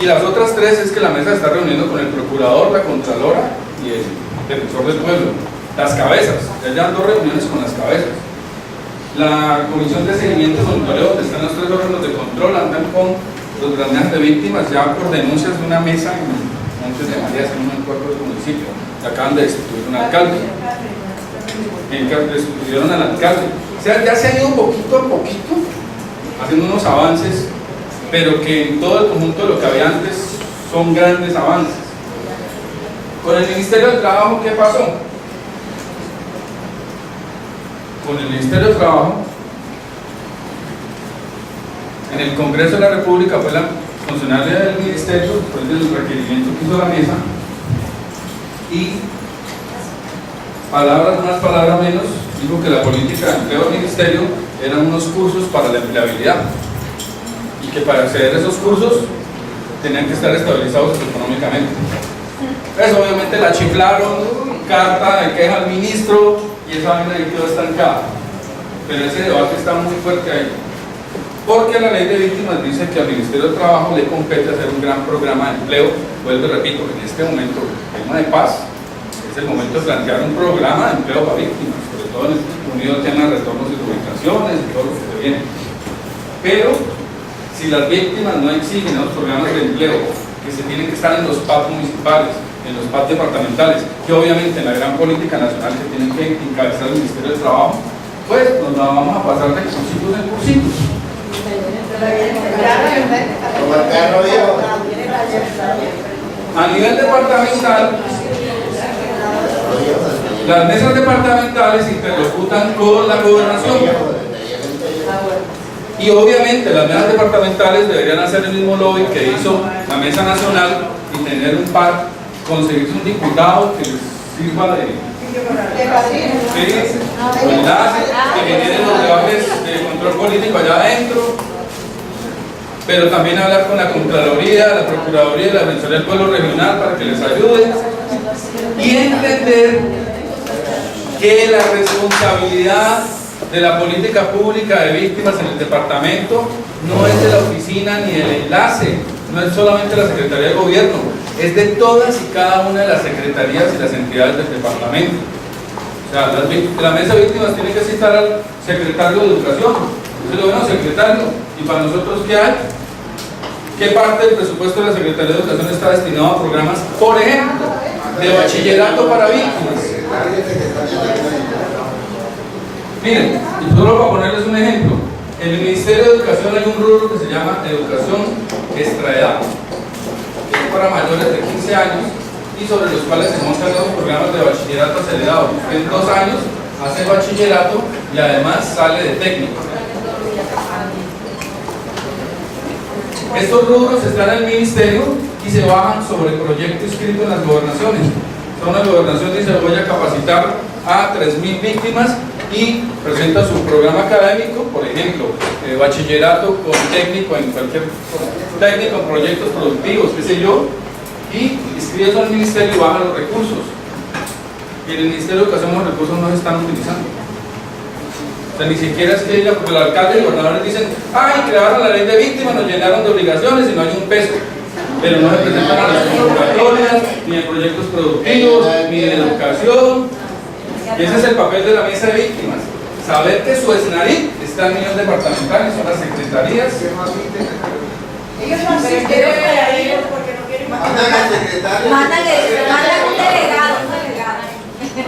Speaker 1: Y las otras 3 es que la mesa está reuniendo con el procurador, la contralora y el defensor del pueblo, las cabezas. Ya llevan 2 reuniones con las cabezas. La comisión de seguimiento monitoreo, donde están los 3 órganos de control, andan con los grandes de víctimas ya por denuncias de una mesa en Montes de María, en un cuerpo del municipio. Acaban de destituir un alcalde. Destituyeron al alcalde. O sea, ya se ha ido poquito a poquito haciendo unos avances, pero que en todo el conjunto de lo que había antes son grandes avances. Con el Ministerio del Trabajo, ¿qué pasó? Con el Ministerio del Trabajo, en el Congreso de la República fue la funcionaria del Ministerio, después del requerimiento que hizo la mesa, y palabras más, palabras menos, dijo que la política de empleo del Ministerio eran unos cursos para la empleabilidad y que para acceder a esos cursos tenían que estar estabilizados económicamente. Eso obviamente la chiflaron, carta de queja al ministro y esa vaina ahí quedó estancada. Pero ese debate está muy fuerte ahí. Porque la ley de víctimas dice que al Ministerio de Trabajo le compete hacer un gran programa de empleo. Vuelvo y repito, en este momento, el tema de paz, es el momento de plantear un programa de empleo para víctimas, sobre todo en el unido al tema de retornos y reubicaciones y todo lo que se viene. Pero si las víctimas no exigen los programas de empleo que se tienen que estar en los PAP municipales, en los PAP departamentales, que obviamente en la gran política nacional que tienen que encabezar el Ministerio de Trabajo, pues nos la vamos a pasar de cursitos en cursitos. A nivel departamental, las mesas departamentales interlocutan con la gobernación y obviamente las mesas departamentales deberían hacer el mismo lobby que hizo la mesa nacional y tener un par, conseguirse un diputado que les sirva de enlace, que genere los debates de control político allá adentro, pero también hablar con la Contraloría, la Procuraduría y la Defensoría del Pueblo Regional para que les ayude y entender que la responsabilidad de la política pública de víctimas en el departamento no es de la oficina ni del enlace, no es solamente la Secretaría de Gobierno, es de todas y cada una de las secretarías y las entidades del departamento. O sea, la mesa de víctimas tiene que citar al secretario de Educación. Entonces, bueno, secretario, ¿y para nosotros qué hay? ¿Qué parte del presupuesto de la Secretaría de Educación está destinado a programas, por ejemplo, de bachillerato para víctimas? Miren, y solo para ponerles un ejemplo, en el Ministerio de Educación hay un rubro que se llama Educación Extraedad, que es para mayores de 15 años y sobre los cuales se montan los programas de bachillerato acelerado. En 2 años hace bachillerato y además sale de técnico. Estos rubros están en el ministerio y se bajan sobre el proyecto inscrito en las gobernaciones. Una gobernación dice: voy a capacitar a 3.000 víctimas y presenta su programa académico, por ejemplo, bachillerato con técnico en cualquier técnico en proyectos productivos, qué sé yo, y inscribe eso al ministerio y baja los recursos. Y en el Ministerio de Educación los recursos no se están utilizando. O sea, ni siquiera es que diga, porque el alcalde y los gobernadores dicen: ay, crearon la ley de víctimas, nos llenaron de obligaciones y no hay un peso. Pero no se presentan a las convocatorias, ni en proyectos productivos, ni en educación. Y ese es el papel de la mesa de víctimas. Saber que su esnarit está a nivel departamental, son las secretarías.
Speaker 2: Ellos no asisten a ellos porque no quieren
Speaker 3: Mandan al secretario.
Speaker 6: Mandan un delegado,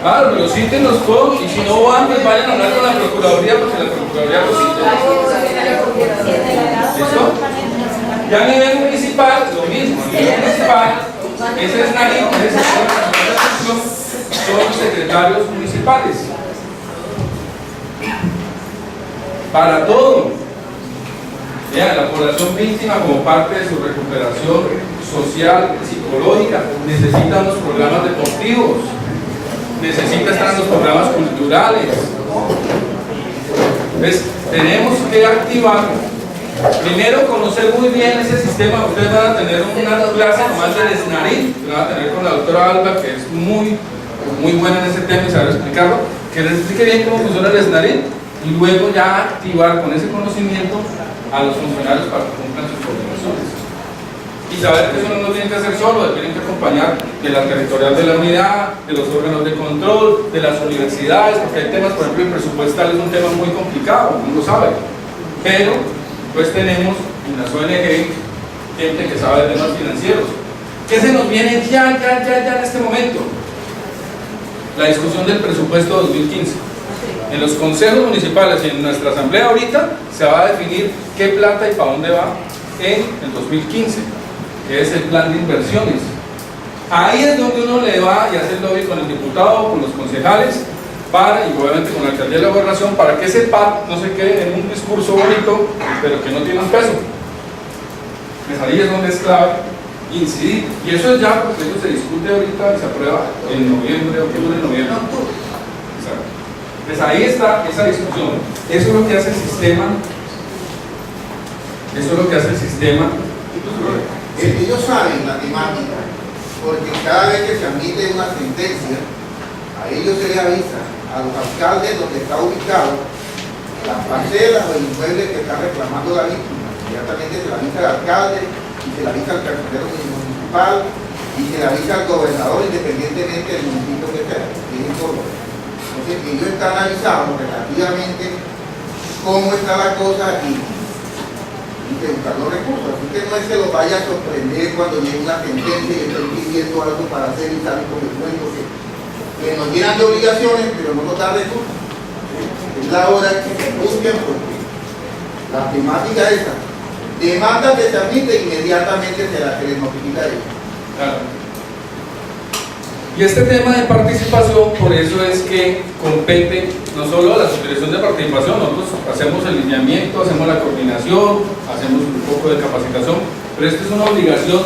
Speaker 1: Claro, pero cítenlos todos, y si no van, pues vayan a hablar con la Procuraduría, porque la Procuraduría los cita. ¿Listo? Ya a nivel municipal, lo mismo. A nivel municipal, ese esnarit, son los secretarios municipales. Para todo. Vean, la población víctima, como parte de su recuperación social, psicológica, necesita unos programas deportivos, necesita estar en los programas culturales. Entonces, tenemos que activar, primero conocer muy bien ese sistema. Ustedes van a tener una clase nomás del esnarit, que van a tener con la doctora Alba, que es muy buena en ese tema y sabe explicarlo, que les explique bien cómo funciona el esnarit, y luego ya activar con ese conocimiento a los funcionarios para que cumplan sus obligaciones. Y saber que eso no lo tienen que hacer solo, tienen que acompañar de la territorial de la unidad, de los órganos de control, de las universidades, porque hay temas, por ejemplo, el presupuestal es un tema muy complicado, uno lo sabe. Pero, pues tenemos en las ONG gente que sabe de temas financieros. ¿Qué se nos viene ya en este momento? La discusión del presupuesto 2015. En los consejos municipales y en nuestra asamblea ahorita se va a definir qué plata y para dónde va en el 2015, que es el plan de inversiones. Ahí es donde uno le va y hace el lobby con el diputado, con los concejales, y obviamente con la alcaldía de la gobernación, para que ese PAC no se quede en un discurso bonito, pero que no tiene un peso. Pues ahí es donde es clave incidir. Y eso es ya, porque eso se discute ahorita y se aprueba en noviembre, octubre, noviembre. Exacto. Pues ahí está esa discusión. Eso es lo que hace el sistema. Eso es lo que hace el sistema.
Speaker 3: Ellos saben la temática, porque cada vez que se admite una sentencia, a ellos se les avisa, a los alcaldes donde está ubicado las parcelas o el inmueble que está reclamando la víctima. Inmediatamente se le avisa al alcalde y se le avisa al carcelero municipal y se le avisa al gobernador, independientemente del municipio que sea. Entonces ellos están avisados relativamente cómo está la cosa y de buscar los recursos. Así que no es que los vaya a sorprender cuando llegue una sentencia y estén pidiendo algo para hacer y salen con el cuento que nos llenan de obligaciones, pero no nos da recursos. Es la hora que se busquen, porque la temática es esa. Demanda que se admite, inmediatamente se les notifica a ellos.
Speaker 1: Claro. Y este tema de participación, por eso es que compete no solo a la Subdirección de Participación, nosotros hacemos el lineamiento, hacemos la coordinación, hacemos un poco de capacitación, pero esta es una obligación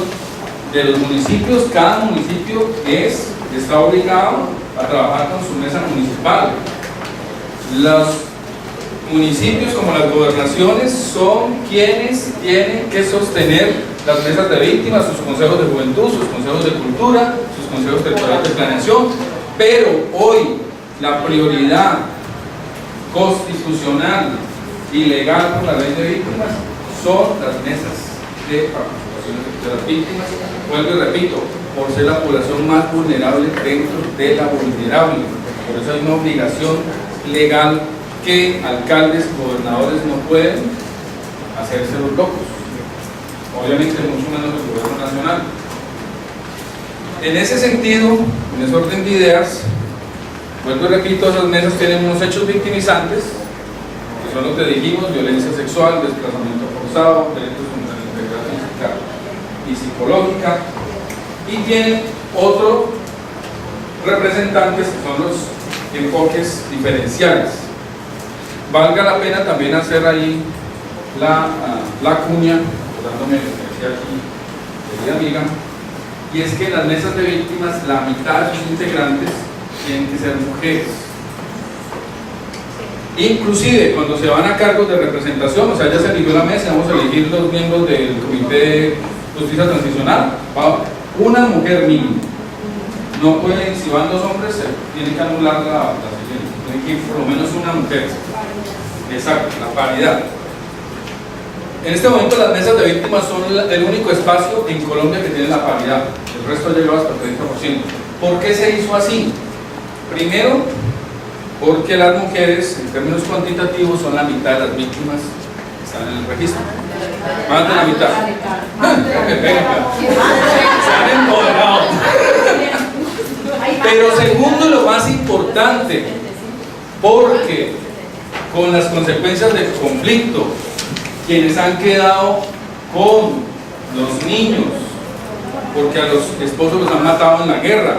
Speaker 1: de los municipios. Cada municipio está obligado a trabajar con su mesa municipal. Los municipios, como las gobernaciones, son quienes tienen que sostener las mesas de víctimas, sus consejos de juventud, sus consejos de cultura, sus consejos territoriales de planeación, pero hoy la prioridad constitucional y legal por la ley de víctimas son las mesas de participación de las víctimas. Vuelvo y repito, por ser la población más vulnerable dentro de la vulnerable. Por eso hay una obligación legal que alcaldes, gobernadores no pueden hacerse los locos. obviamente mucho menos el gobierno nacional. En ese sentido, en ese orden de ideas, vuelvo y repito, esas mesas tienen unos hechos victimizantes, que son los que dijimos: violencia sexual, desplazamiento forzado, delitos contra la integridad física y psicológica, y tienen otros representantes que son los enfoques diferenciales. Valga la pena también hacer ahí la cuña, dándome lo que decía aquí, querida amiga, y es que en las mesas de víctimas la mitad de sus integrantes tienen que ser mujeres. Inclusive cuando se van a cargos de representación, o sea, ya se eligió la mesa, vamos a elegir los miembros del Comité de Justicia Transicional, una mujer mínima. No pueden, si van dos hombres, se tiene que anular la siguiente, tiene que ir por lo menos una mujer. Exacto, la paridad. En este momento las mesas de víctimas son el único espacio en Colombia que tiene la paridad, el resto ha llegado hasta el 30%. ¿Por qué se hizo así? Primero, porque las mujeres, en términos cuantitativos, son la mitad de las víctimas que están en el registro. Más de la mitad. Se han empoderado. Pero segundo, y lo más importante, porque con las consecuencias del conflicto, quienes han quedado con los niños, porque a los esposos los han matado en la guerra,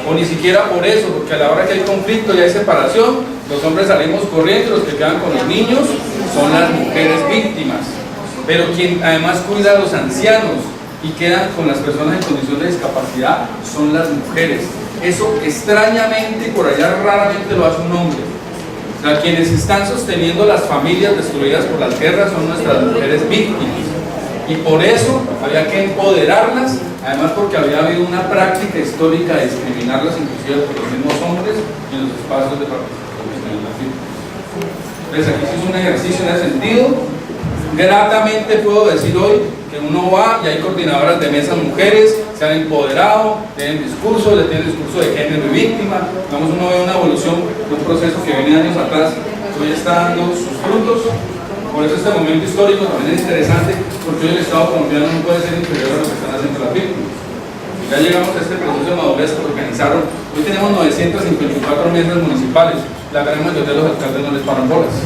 Speaker 1: o ni siquiera por eso, porque a la hora que hay conflicto y hay separación, los hombres salimos corriendo, los que quedan con los niños son las mujeres víctimas. Pero quien además cuida a los ancianos y quedan con las personas en condición de discapacidad son las mujeres. Eso extrañamente, por allá raramente lo hace un hombre. O sea, quienes están sosteniendo las familias destruidas por las guerras son nuestras mujeres víctimas. Y por eso había que empoderarlas, además porque había habido una práctica histórica de discriminarlas inclusive por los mismos hombres en los espacios de participación en la firma. Entonces aquí se hizo un ejercicio en ese sentido. Gratamente puedo decir hoy que uno va y hay coordinadoras de mesas mujeres, se han empoderado, tienen discurso, le tienen discurso de género y víctima. Vamos, uno ve una evolución de un proceso que viene años atrás, que hoy está dando sus frutos. Por eso este momento histórico también es interesante, porque hoy el Estado colombiano no puede ser inferior a lo que están haciendo las víctimas. Ya llegamos a este proceso de madurez que organizaron. Hoy tenemos 954 mesas municipales, la gran mayoría de los alcaldes no les paran bolas.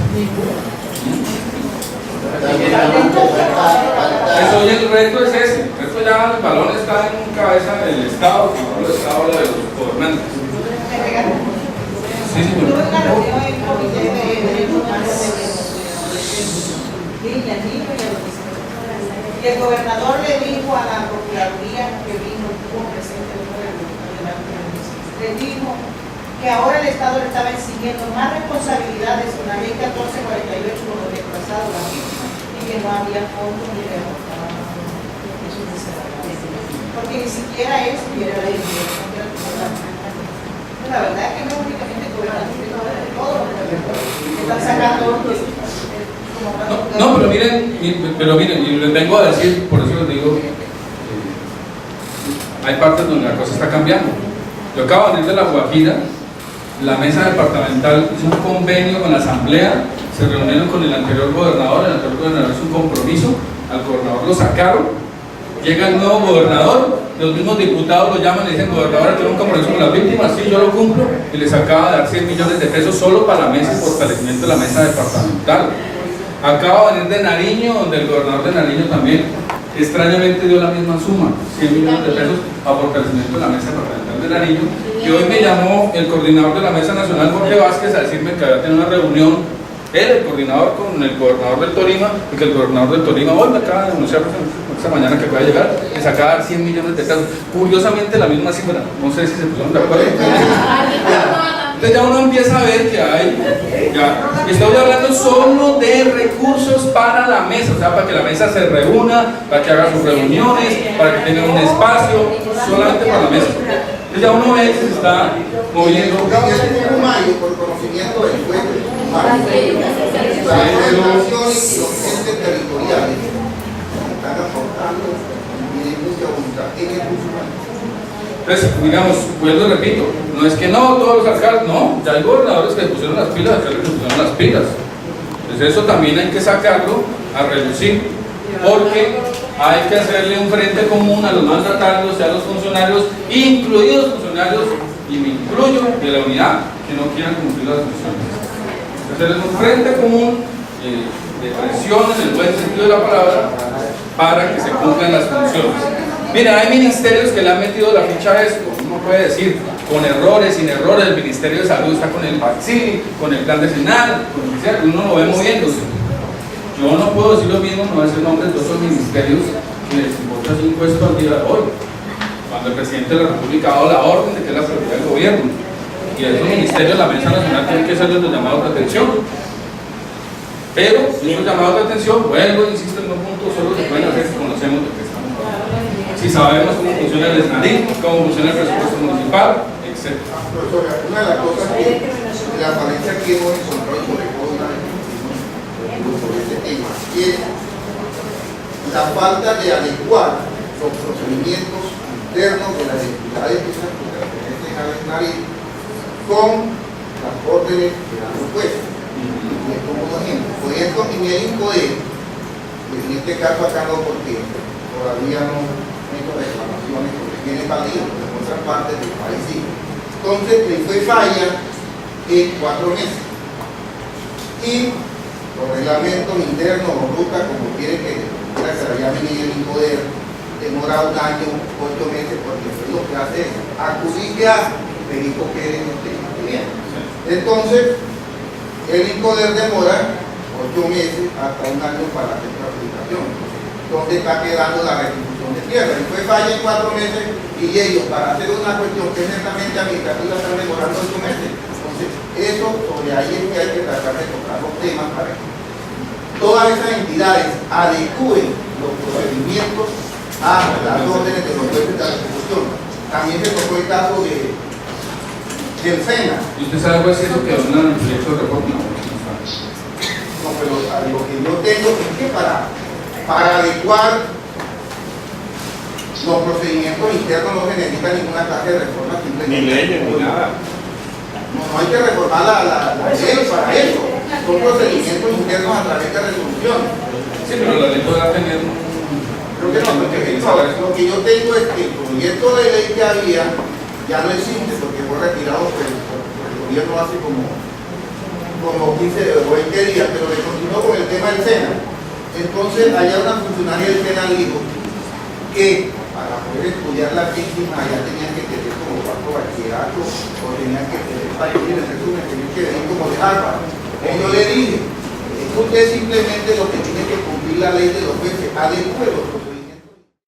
Speaker 1: Eso, hoy el reto es ese. El reto ya, el balón está en cabeza del Estado, y no el Estado habla de los gobernantes. Sí, señor.
Speaker 2: Y el gobernador le dijo a la Procuraduría que vino, estuvo presente, le dijo que ahora el Estado le estaba exigiendo más responsabilidades con la ley 1448 por los desplazados, la víctima, y que no había fondos ni de porque ni siquiera eso hubiera ley. La verdad es que no únicamente el gobernador, todos los están sacando.
Speaker 1: No, pero miren, y les vengo a decir, por eso les digo, hay partes donde la cosa está cambiando. Yo acabo de venir de La Guajira, la mesa departamental hizo un convenio con la asamblea, se reunieron con el anterior gobernador hizo un compromiso, al gobernador lo sacaron, llega el nuevo gobernador, los mismos diputados lo llaman y le dicen: gobernador, quiero un compromiso con las víctimas, sí, yo lo cumplo, y les acaba de dar 100 millones de pesos solo para la mesa y fortalecimiento de la mesa departamental. Acabo de venir de Nariño, donde el gobernador de Nariño también extrañamente dio la misma suma, 100 millones de pesos a fortalecimiento de la mesa departamental de Nariño. Y hoy me llamó el coordinador de la Mesa Nacional, Jorge Vázquez, a decirme que había tenido una reunión, el coordinador con el gobernador del Tolima, y que el gobernador del Tolima hoy me acaba de anunciar esta mañana que acaba de llegar, les acaba de dar 100 millones de pesos. Curiosamente la misma cifra, no sé si se pusieron de acuerdo. Entonces ya uno empieza a ver que hay, estoy hablando solo de recursos para la mesa, o sea, para que la mesa se reúna, para que haga sus reuniones, para que tenga un espacio, solamente para la mesa. Entonces ya uno ve que se está moviendo.
Speaker 3: En mayo, por conocimiento del juez, las organizaciones y los entes territoriales están aportando y de mucha voluntad en el uso.
Speaker 1: Entonces, digamos, vuelvo y repito, no es que no, todos los alcaldes, no, ya hay gobernadores que pusieron las pilas, alcaldes que pusieron las pilas. Entonces eso también hay que sacarlo a reducir, porque hay que hacerle un frente común a los mandatarios y a los funcionarios, incluidos funcionarios, y me incluyo, de la unidad, que no quieran cumplir las funciones. Hacerles un frente común de presión en el buen sentido de la palabra para que se cumplan las funciones. Mira, hay ministerios que le han metido la ficha a esto, uno puede decir, con errores, sin errores. El Ministerio de Salud está con el vaccine, con el plan decenal, uno lo ve moviéndose. Yo no puedo decir lo mismo, no voy a decir nombres de otros ministerios que les importa 5 impuestos al día de hoy, cuando el presidente de la República ha dado la orden de que es la prioridad del gobierno. Y a esos ministerios, la Mesa Nacional tiene que hacerles los llamados de atención. Pero esos llamados de atención, vuelvo, insisto en un punto, solo se pueden hacer si conocemos de qué estamos hablando. Si sabemos cómo funciona el SNADI, cómo funciona el presupuesto municipal, etc.
Speaker 3: Profesora, una de las cosas que la falencia que hemos encontrado, sobre todo una vez sobre este tema, es la falta de adecuar los procedimientos internos de las entidades que pertenecen al SNADI con las órdenes que dan los jueces. Como un ejemplo, por ejemplo, en el INCODER, en este caso acá no, porque todavía no he hecho reclamaciones porque tiene válido, pero en otras partes del país sí. Entonces, le fue falla en 4 meses. Y los reglamentos internos o rutas, como quieren que se la llamen en el INCODER, demora 1 año, 8 meses, porque lo que hace es acudir ya, perico que no esté bien. Entonces, el INCODER demora 8 meses hasta 1 año para hacer la aplicación, donde está quedando la restitución de tierra. Y fue falla en 4 meses y ellos, para hacer una cuestión que es netamente administrativa, están demorando 8 meses. Entonces, eso sobre ahí es que hay que tratar de tocar los temas para que todas esas entidades adecúen los procedimientos a las órdenes de los jueces de la restitución. También se tocó el caso del SENA.
Speaker 1: ¿Y usted sabe cuál es eso que es un proyecto de reforma?
Speaker 3: No, pero lo que yo tengo es que para adecuar los procedimientos internos no se necesita ninguna clase de reforma.
Speaker 4: Ni leyes, ni nada.
Speaker 3: No hay que reformar la ley para eso. Son procedimientos internos a través de resolución.
Speaker 1: Sí, pero la ley podrá tener un...
Speaker 3: Creo que no, lo que yo tengo es que el proyecto de ley que había ya no existe porque fue retirado por el gobierno hace como 15 o 20 días, pero le continuó con el tema del SENA. Entonces, allá una funcionaria del SENA dijo que para poder estudiar las víctimas allá tenían que tener como 4 bachilleratos o tenían que tener, en resumen, tenían que venir como de Harvard. Y yo le dije, usted simplemente lo que tiene que cumplir la ley de los jueces, adecue los